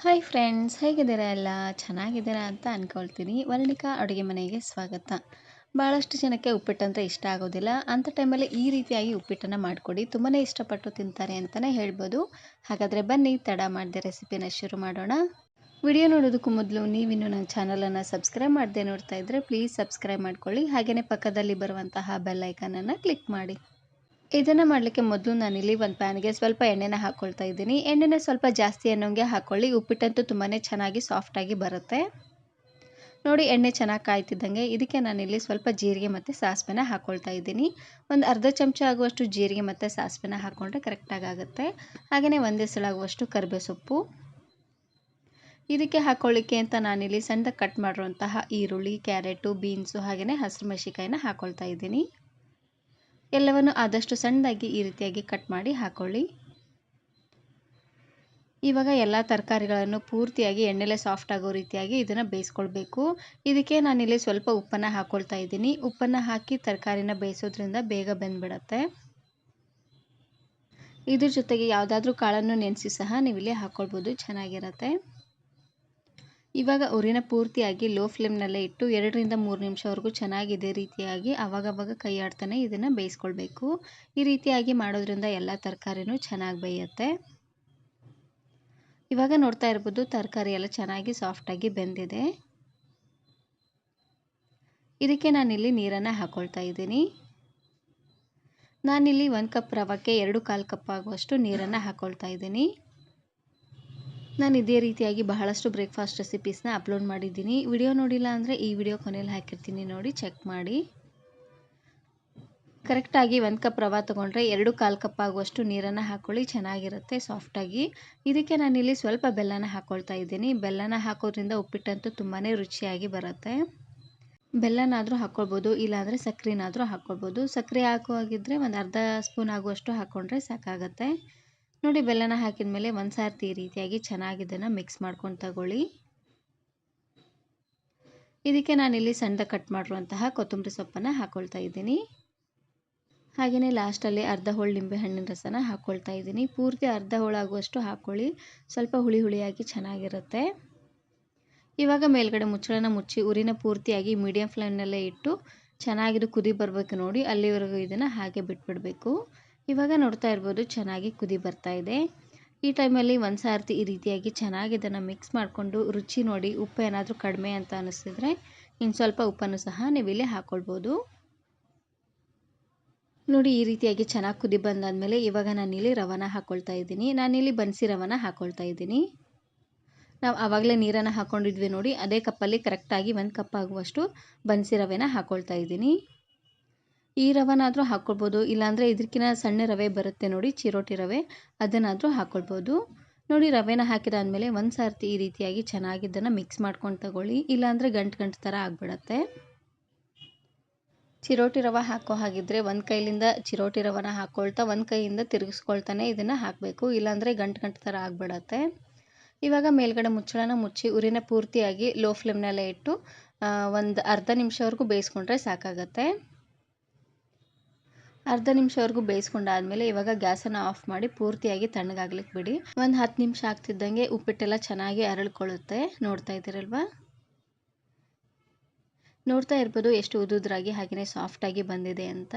Hi friends, ಹೇಗಿದ್ದೀರಾ ಎಲ್ಲ? ಚೆನ್ನಾಗಿದ್ದೀರಾ ಅಂತ ಅಂದ್ಕೊಳ್ತೀನಿ. ವರ್ಣಿಕಾ ಅಡುಗೆ ಮನೆಗೆ ಸ್ವಾಗತ. ಭಾಳಷ್ಟು ಜನಕ್ಕೆ ಉಪ್ಪಿಟ್ಟಂದರೆ ಇಷ್ಟ ಆಗೋದಿಲ್ಲ. ಅಂಥ ಟೈಮಲ್ಲಿ ಈ ರೀತಿಯಾಗಿ ಉಪ್ಪಿಟ್ಟನ್ನು ಮಾಡಿಕೊಡಿ, ತುಂಬಾ ಇಷ್ಟಪಟ್ಟು ತಿಂತಾರೆ ಅಂತಲೇ ಹೇಳ್ಬೋದು. ಹಾಗಾದರೆ ಬನ್ನಿ, ತಡ ಮಾಡದೆ ರೆಸಿಪಿನ ಶುರು ಮಾಡೋಣ. ವಿಡಿಯೋ ನೋಡೋದಕ್ಕೂ ಮೊದಲು ನೀವಿನ್ನೂ ನನ್ನ ಚಾನಲನ್ನು ಸಬ್ಸ್ಕ್ರೈಬ್ ಮಾಡದೆ ನೋಡ್ತಾ ಇದ್ದರೆ ಪ್ಲೀಸ್ ಸಬ್ಸ್ಕ್ರೈಬ್ ಮಾಡ್ಕೊಳ್ಳಿ. ಹಾಗೆಯೇ ಪಕ್ಕದಲ್ಲಿ ಬರುವಂತಹ ಬೆಲ್ ಐಕನನ್ನು ಕ್ಲಿಕ್ ಮಾಡಿ. ಇದನ್ನು ಮಾಡಲಿಕ್ಕೆ ಮೊದಲು ನಾನಿಲ್ಲಿ ಒಂದು ಪ್ಯಾನ್ಗೆ ಸ್ವಲ್ಪ ಎಣ್ಣೆನ ಹಾಕ್ಕೊಳ್ತಾ ಇದ್ದೀನಿ. ಎಣ್ಣೆನ ಸ್ವಲ್ಪ ಜಾಸ್ತಿ ಅನ್ನೋಂಗೆ ಹಾಕ್ಕೊಳ್ಳಿ. ಉಪ್ಪಿಟ್ಟಂತೂ ತುಂಬಾ ಚೆನ್ನಾಗಿ ಸಾಫ್ಟಾಗಿ ಬರುತ್ತೆ. ನೋಡಿ, ಎಣ್ಣೆ ಚೆನ್ನಾಗಿ ಕಾಯ್ತಿದ್ದಂಗೆ ಇದಕ್ಕೆ ನಾನಿಲ್ಲಿ ಸ್ವಲ್ಪ ಜೀರಿಗೆ ಮತ್ತು ಸಾಸಿವೆನ ಹಾಕ್ಕೊಳ್ತಾ ಇದ್ದೀನಿ. ಒಂದು ಅರ್ಧ ಚಮಚ ಆಗುವಷ್ಟು ಜೀರಿಗೆ ಮತ್ತು ಸಾಸಿವೆನ ಹಾಕ್ಕೊಂಡ್ರೆ ಕರೆಕ್ಟಾಗಿ ಆಗುತ್ತೆ. ಹಾಗೆಯೇ ಒಂದೇ ಆಗುವಷ್ಟು ಕರಿಬೇವು ಸೊಪ್ಪು. ಇದಕ್ಕೆ ಹಾಕ್ಕೊಳ್ಳಿಕ್ಕೆ ಅಂತ ನಾನಿಲ್ಲಿ ಸಣ್ಣದಾಗಿ ಕಟ್ ಮಾಡಿರುವಂತಹ ಈರುಳ್ಳಿ, ಕ್ಯಾರೆಟು, ಬೀನ್ಸು ಹಾಗೆಯೇ ಹಸಿರು ಮೆಣಸಿನಕಾಯಿನ ಹಾಕ್ಕೊಳ್ತಾ ಇದ್ದೀನಿ. ಎಲ್ಲವನ್ನು ಆದಷ್ಟು ಸಣ್ಣದಾಗಿ ಈ ರೀತಿಯಾಗಿ ಕಟ್ ಮಾಡಿ ಹಾಕ್ಕೊಳ್ಳಿ. ಇವಾಗ ಎಲ್ಲ ತರಕಾರಿಗಳನ್ನು ಪೂರ್ತಿಯಾಗಿ ಎಣ್ಣೆಲೆ ಸಾಫ್ಟ್ ಆಗೋ ರೀತಿಯಾಗಿ ಇದನ್ನು ಬೇಯಿಸ್ಕೊಳ್ಬೇಕು. ಇದಕ್ಕೆ ನಾನಿಲ್ಲಿ ಸ್ವಲ್ಪ ಉಪ್ಪನ್ನು ಹಾಕ್ಕೊಳ್ತಾ ಇದ್ದೀನಿ. ಉಪ್ಪನ್ನು ಹಾಕಿ ತರಕಾರಿನ ಬೇಯಿಸೋದ್ರಿಂದ ಬೇಗ ಬೆಂದ್ಬಿಡತ್ತೆ. ಇದ್ರ ಜೊತೆಗೆ ಯಾವುದಾದ್ರೂ ಕಾಳನ್ನು ನೆನೆಸಿ ಸಹ ನೀವಿಲ್ಲಿ ಹಾಕ್ಕೊಳ್ಬೋದು, ಚೆನ್ನಾಗಿರುತ್ತೆ. ಇವಾಗ ಉರಿನ ಪೂರ್ತಿಯಾಗಿ ಲೋ ಫ್ಲೇಮ್ನಲ್ಲೇ ಇಟ್ಟು 2ರಿಂದ 3 ನಿಮಿಷವರೆಗೂ ಚೆನ್ನಾಗಿ ಇದೇ ರೀತಿಯಾಗಿ ಆವಾಗವಾಗ ಕೈ ಆಡ್ತಾನೆ ಇದನ್ನು ಬೇಯಿಸ್ಕೊಳ್ಬೇಕು. ಈ ರೀತಿಯಾಗಿ ಮಾಡೋದ್ರಿಂದ ಎಲ್ಲ ತರಕಾರಿನೂ ಚೆನ್ನಾಗಿ ಬೇಯುತ್ತೆ. ಇವಾಗ ನೋಡ್ತಾ ಇರ್ಬೋದು, ತರಕಾರಿ ಎಲ್ಲ ಚೆನ್ನಾಗಿ ಸಾಫ್ಟಾಗಿ ಬೆಂದಿದೆ. ಇದಕ್ಕೆ ನಾನಿಲ್ಲಿ ನೀರನ್ನು ಹಾಕ್ಕೊಳ್ತಾ ಇದ್ದೀನಿ. ನಾನಿಲ್ಲಿ 1 ಕಪ್ ರವಕ್ಕೆ 2-1/4 ಕಪ್ ಆಗುವಷ್ಟು ನೀರನ್ನು ಹಾಕ್ಕೊಳ್ತಾ ಇದ್ದೀನಿ. ನಾನು ಇದೇ ರೀತಿಯಾಗಿ ಬಹಳಷ್ಟು ಬ್ರೇಕ್ಫಾಸ್ಟ್ ರೆಸಿಪೀಸ್ನ ಅಪ್ಲೋಡ್ ಮಾಡಿದ್ದೀನಿ. ವಿಡಿಯೋ ನೋಡಿಲ್ಲ ಅಂದರೆ ಈ ವಿಡಿಯೋ ಕೊನೆಯಲ್ಲಿ ಹಾಕಿರ್ತೀನಿ, ನೋಡಿ ಚೆಕ್ ಮಾಡಿ. ಕರೆಕ್ಟಾಗಿ 1 ಕಪ್ ರವೆ ತೊಗೊಂಡ್ರೆ 2-1/4 ಕಪ್ ಆಗುವಷ್ಟು ನೀರನ್ನು ಹಾಕ್ಕೊಳ್ಳಿ, ಚೆನ್ನಾಗಿರುತ್ತೆ ಸಾಫ್ಟಾಗಿ. ಇದಕ್ಕೆ ನಾನಿಲ್ಲಿ ಸ್ವಲ್ಪ ಬೆಲ್ಲನ ಹಾಕ್ಕೊಳ್ತಾ ಇದ್ದೀನಿ. ಬೆಲ್ಲನ ಹಾಕೋದ್ರಿಂದ ಉಪ್ಪಿಟ್ಟಂತೂ ತುಂಬಾ ರುಚಿಯಾಗಿ ಬರುತ್ತೆ. ಬೆಲ್ಲನಾದರೂ ಹಾಕ್ಕೊಳ್ಬೋದು, ಇಲ್ಲಾಂದರೆ ಸಕ್ಕರೆನಾದರೂ ಹಾಕ್ಕೊಳ್ಬೋದು. ಸಕ್ಕರೆ ಹಾಕುವಾಗಿದ್ದರೆ ಒಂದು ಅರ್ಧ ಸ್ಪೂನ್ ಆಗುವಷ್ಟು ಹಾಕ್ಕೊಂಡ್ರೆ ಸಾಕಾಗತ್ತೆ. ನೋಡಿ, ಬೆಲ್ಲನ ಹಾಕಿದ ಮೇಲೆ ಒಂದು ಸಾರ್ತಿ ಈ ರೀತಿಯಾಗಿ ಚೆನ್ನಾಗಿ ಇದನ್ನು ಮಿಕ್ಸ್ ಮಾಡ್ಕೊಂಡು ತಗೊಳ್ಳಿ. ಇದಕ್ಕೆ ನಾನಿಲ್ಲಿ ಸಣ್ಣದಾಗಿ ಕಟ್ ಮಾಡಿರುವಂತಹ ಕೊತ್ತಂಬರಿ ಸೊಪ್ಪನ್ನು ಹಾಕ್ಕೊಳ್ತಾ ಇದ್ದೀನಿ. ಹಾಗೆಯೇ ಲಾಸ್ಟಲ್ಲಿ ಅರ್ಧ ಹೋಳು ನಿಂಬೆ ಹಣ್ಣಿನ ರಸನ ಹಾಕ್ಕೊಳ್ತಾ ಇದ್ದೀನಿ. ಪೂರ್ತಿ ಅರ್ಧ ಹೋಳಾಗುವಷ್ಟು ಹಾಕ್ಕೊಳ್ಳಿ, ಸ್ವಲ್ಪ ಹುಳಿ ಹುಳಿಯಾಗಿ ಚೆನ್ನಾಗಿರುತ್ತೆ. ಇವಾಗ ಮೇಲ್ಗಡೆ ಮುಚ್ಚಳನ ಮುಚ್ಚಿ ಉರಿನ ಪೂರ್ತಿಯಾಗಿ ಮೀಡಿಯಂ ಫ್ಲೇಮ್ನಲ್ಲೇ ಇಟ್ಟು ಚೆನ್ನಾಗಿದು ಕುದಿ ಬರಬೇಕು. ನೋಡಿ, ಅಲ್ಲಿವರೆಗೂ ಇದನ್ನು ಹಾಗೆ ಬಿಟ್ಬಿಡಬೇಕು. ಇವಾಗ ನೋಡ್ತಾ ಇರ್ಬೋದು, ಚೆನ್ನಾಗಿ ಕುದಿ ಬರ್ತಾ ಇದೆ. ಈ ಟೈಮಲ್ಲಿ ಒಂದು ಸಾರ್ತಿ ಈ ರೀತಿಯಾಗಿ ಚೆನ್ನಾಗಿ ಇದನ್ನು ಮಿಕ್ಸ್ ಮಾಡಿಕೊಂಡು ರುಚಿ ನೋಡಿ. ಉಪ್ಪು ಏನಾದರೂ ಕಡಿಮೆ ಅಂತ ಅನಿಸಿದ್ರೆ ಇನ್ನು ಸ್ವಲ್ಪ ಉಪ್ಪನ್ನು ಸಹ ನೀವಿಲ್ಲಿ ಹಾಕ್ಕೊಳ್ಬೋದು. ನೋಡಿ, ಈ ರೀತಿಯಾಗಿ ಚೆನ್ನಾಗಿ ಕುದಿ ಬಂದಾದಮೇಲೆ ಇವಾಗ ನಾನಿಲ್ಲಿ ರವನ ಹಾಕ್ಕೊಳ್ತಾ ಇದ್ದೀನಿ. ನಾನಿಲ್ಲಿ ಬನ್ಸಿ ರವನ ಹಾಕ್ಕೊಳ್ತಾ ಇದ್ದೀನಿ. ನಾವು ಆವಾಗಲೇ ನೀರನ್ನು ಹಾಕ್ಕೊಂಡಿದ್ವಿ ನೋಡಿ, ಅದೇ ಕಪ್ಪಲ್ಲಿ ಕರೆಕ್ಟಾಗಿ 1 ಕಪ್ ಆಗುವಷ್ಟು ಬನ್ಸಿ ರವೆನ ಹಾಕ್ಕೊಳ್ತಾ ಇದ್ದೀನಿ. ಈ ರವೆನಾದರೂ ಹಾಕ್ಕೊಳ್ಬೋದು, ಇಲ್ಲಾಂದರೆ ಇದಕ್ಕಿಂತ ಸಣ್ಣ ರವೆ ಬರುತ್ತೆ ನೋಡಿ, ಚಿರೋಟಿ ರವೆ, ಅದನ್ನಾದರೂ ಹಾಕ್ಕೊಳ್ಬೋದು. ನೋಡಿ, ರವೆನ ಹಾಕಿದಾದಮೇಲೆ ಒಂದು ಸಾರ್ತಿ ಈ ರೀತಿಯಾಗಿ ಚೆನ್ನಾಗಿ ಇದನ್ನು ಮಿಕ್ಸ್ ಮಾಡ್ಕೊಂಡು ತಗೊಳ್ಳಿ, ಇಲ್ಲಾಂದರೆ ಗಂಟು ಥರ ಆಗಿಬಿಡತ್ತೆ. ಚಿರೋಟಿ ರವೆ ಹಾಕೋ ಹಾಗಿದ್ದರೆ ಒಂದು ಕೈಲಿಂದ ಚಿರೋಟಿ ರವೆನ ಹಾಕ್ಕೊಳ್ತಾ ಒಂದು ಕೈಯಿಂದ ತಿರುಗಿಸ್ಕೊಳ್ತಾನೆ ಇದನ್ನು ಹಾಕಬೇಕು, ಇಲ್ಲಾಂದರೆ ಗಂಟು ಥರ ಆಗಿಬಿಡತ್ತೆ. ಇವಾಗ ಮೇಲ್ಗಡೆ ಮುಚ್ಚಳನ ಮುಚ್ಚಿ ಉರಿನ ಪೂರ್ತಿಯಾಗಿ ಲೋ ಫ್ಲೇಮ್ನಲ್ಲೇ ಇಟ್ಟು ಒಂದು ಅರ್ಧ ನಿಮಿಷವರೆಗೂ ಬೇಯಿಸ್ಕೊಂಡ್ರೆ ಸಾಕಾಗತ್ತೆ. ಅರ್ಧ ನಿಮಿಷವರೆಗೂ ಬೇಯಿಸ್ಕೊಂಡಾದ್ಮೇಲೆ ಇವಾಗ ಗ್ಯಾಸನ್ನು ಆಫ್ ಮಾಡಿ ಪೂರ್ತಿಯಾಗಿ ತಣ್ಣಗಾಗ್ಲಿಕ್ಕೆ ಬಿಡಿ. ಒಂದು 10 ನಿಮಿಷ ಆಗ್ತಿದ್ದಂಗೆ ಉಪ್ಪಿಟ್ಟೆಲ್ಲ ಚೆನ್ನಾಗಿ ಅರಳ್ಕೊಳ್ಳುತ್ತೆ. ನೋಡ್ತಾ ಇದ್ದೀರಲ್ವಾ? ನೋಡ್ತಾ ಇರ್ಬೋದು ಎಷ್ಟು ಉದುದ್ರಾಗಿ ಹಾಗೆಯೇ ಸಾಫ್ಟಾಗಿ ಬಂದಿದೆ ಅಂತ.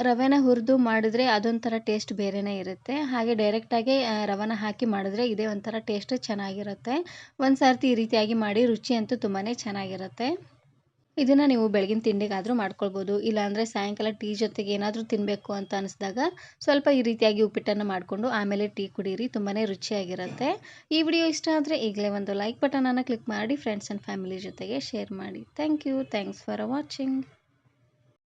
ರವೆನ ಹುರಿದು ಮಾಡಿದ್ರೆ ಅದೊಂಥರ ಟೇಸ್ಟ್ ಬೇರೆಯೇ ಇರುತ್ತೆ. ಹಾಗೆ ಡೈರೆಕ್ಟಾಗಿ ರವೆನ ಹಾಕಿ ಮಾಡಿದ್ರೆ ಇದೇ ಒಂಥರ ಟೇಸ್ಟ್ ಚೆನ್ನಾಗಿರುತ್ತೆ. ಒಂದು ಸಾರ್ತಿ ಈ ರೀತಿಯಾಗಿ ಮಾಡಿ, ರುಚಿ ಅಂತೂ ತುಂಬಾ ಚೆನ್ನಾಗಿರುತ್ತೆ. ಇದನ್ನು ನೀವು ಬೆಳಗಿನ ತಿಂಡಿಗಾದರೂ ಮಾಡ್ಕೊಳ್ಬೋದು, ಇಲ್ಲಾಂದರೆ ಸಾಯಂಕಾಲ ಟೀ ಜೊತೆಗೆ ಏನಾದರೂ ತಿನ್ನಬೇಕು ಅಂತ ಅನಿಸಿದಾಗ ಸ್ವಲ್ಪ ಈ ರೀತಿಯಾಗಿ ಉಪ್ಪಿಟ್ಟನ್ನು ಮಾಡಿಕೊಂಡು ಆಮೇಲೆ ಟೀ ಕುಡೀರಿ, ತುಂಬಾ ರುಚಿಯಾಗಿರುತ್ತೆ. ಈ ವಿಡಿಯೋ ಇಷ್ಟ ಆದರೆ ಈಗಲೇ ಒಂದು ಲೈಕ್ ಬಟನನ್ನು ಕ್ಲಿಕ್ ಮಾಡಿ ಫ್ರೆಂಡ್ಸ್ ಆ್ಯಂಡ್ ಫ್ಯಾಮಿಲಿ ಜೊತೆಗೆ ಶೇರ್ ಮಾಡಿ. Thank you. Thanks for watching.